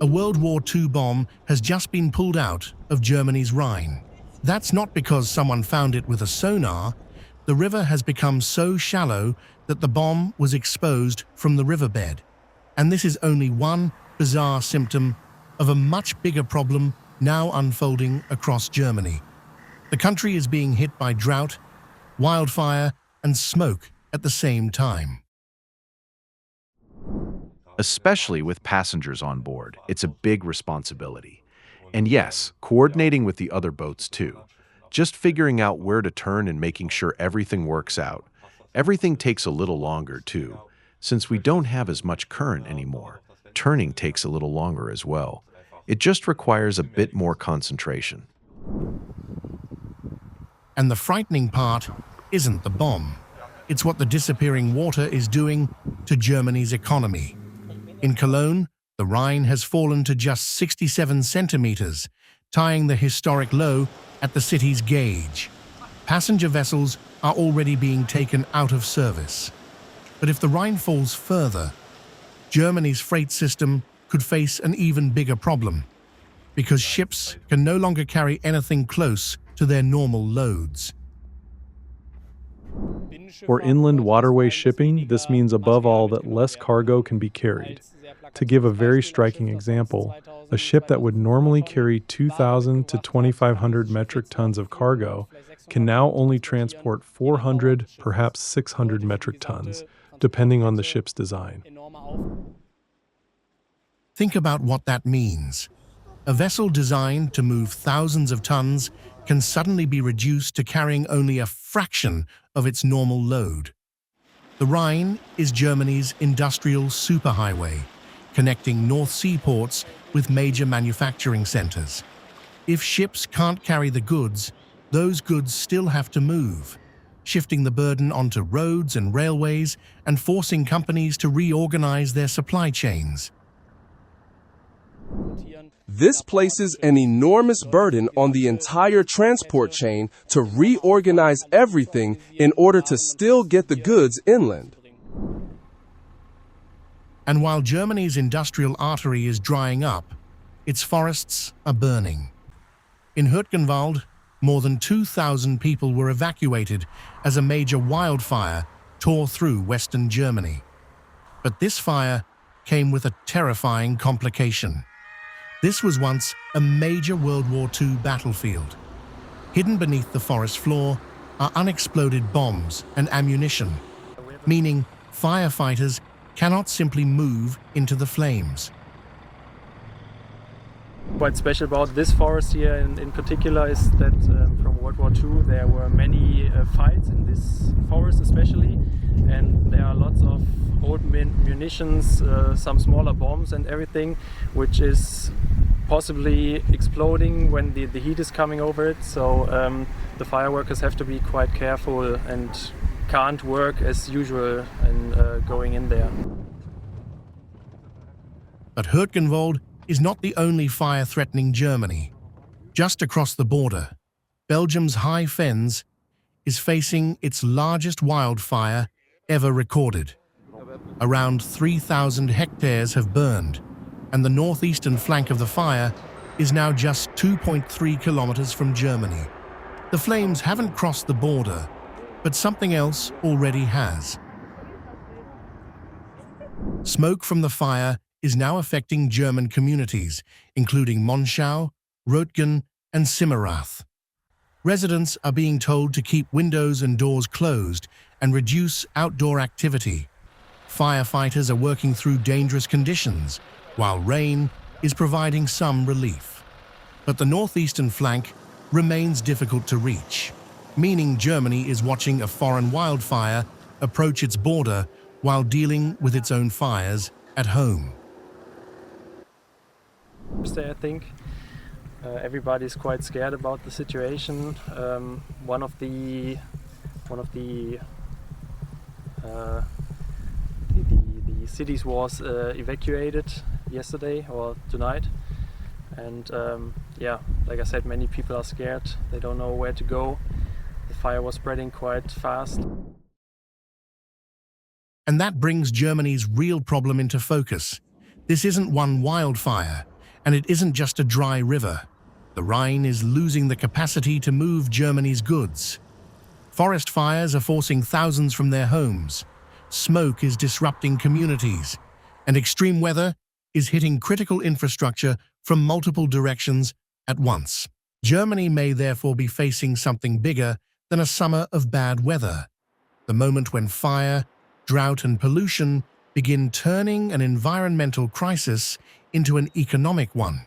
A World War II bomb has just been pulled out of Germany's Rhine. That's not because someone found it with a sonar. The river has become so shallow that the bomb was exposed from the riverbed. And this is only one bizarre symptom of a much bigger problem now unfolding across Germany. The country is being hit by drought, wildfire, and smoke at the same time. Especially with passengers on board, it's a big responsibility. And yes, coordinating with the other boats too. Just figuring out where to turn and making sure everything works out. Everything takes a little longer too. Since we don't have as much current anymore, turning takes a little longer as well. It just requires a bit more concentration. And the frightening part isn't the bomb. It's what the disappearing water is doing to Germany's economy. In Cologne, the Rhine has fallen to just 67 centimeters, tying the historic low at the city's gauge. Passenger vessels are already being taken out of service. But if the Rhine falls further, Germany's freight system could face an even bigger problem, because ships can no longer carry anything close to their normal loads. For inland waterway shipping, this means above all that less cargo can be carried. To give a very striking example, a ship that would normally carry 2,000 to 2,500 metric tons of cargo can now only transport 400, perhaps 600 metric tons, depending on the ship's design. Think about what that means. A vessel designed to move thousands of tons can suddenly be reduced to carrying only a fraction of its normal load. The Rhine is Germany's industrial superhighway, connecting North Sea ports with major manufacturing centers. If ships can't carry the goods, those goods still have to move, shifting the burden onto roads and railways and forcing companies to reorganize their supply chains. This places an enormous burden on the entire transport chain to reorganize everything in order to still get the goods inland. And while Germany's industrial artery is drying up, its forests are burning. In Hürtgenwald, more than 2,000 people were evacuated as a major wildfire tore through western Germany. But this fire came with a terrifying complication. This was once a major World War II battlefield. Hidden beneath the forest floor are unexploded bombs and ammunition, meaning firefighters cannot simply move into the flames. What's special about this forest here in particular is that from World War II there were many fights in this forest especially, and there are lots of old munitions, some smaller bombs and everything, which is possibly exploding when the heat is coming over it. So the fireworkers have to be quite careful and can't work as usual and going in there. But Hürtgenwald is not the only fire threatening Germany. Just across the border, Belgium's High Fens is facing its largest wildfire ever recorded. Around 3,000 hectares have burned, and the northeastern flank of the fire is now just 2.3 kilometers from Germany. The flames haven't crossed the border, but something else already has. Smoke from the fire is now affecting German communities, including Monschau, Röttgen, and Simmerath. Residents are being told to keep windows and doors closed and reduce outdoor activity. Firefighters are working through dangerous conditions, while rain is providing some relief. But the northeastern flank remains difficult to reach, meaning Germany is watching a foreign wildfire approach its border while dealing with its own fires at home. I think everybody's quite scared about the situation. One of the cities was evacuated yesterday or tonight, and yeah, like I said, many people are scared. They don't know where to go. The fire was spreading quite fast. And that brings Germany's real problem into focus. This isn't one wildfire, And it isn't just a dry river. The Rhine is losing the capacity to move Germany's goods. Forest fires are forcing thousands from their homes. Smoke is disrupting communities. And extreme weather is hitting critical infrastructure from multiple directions at once. Germany may therefore be facing something bigger than a summer of bad weather. The moment when fire, drought, and pollution begin turning an environmental crisis into an economic one.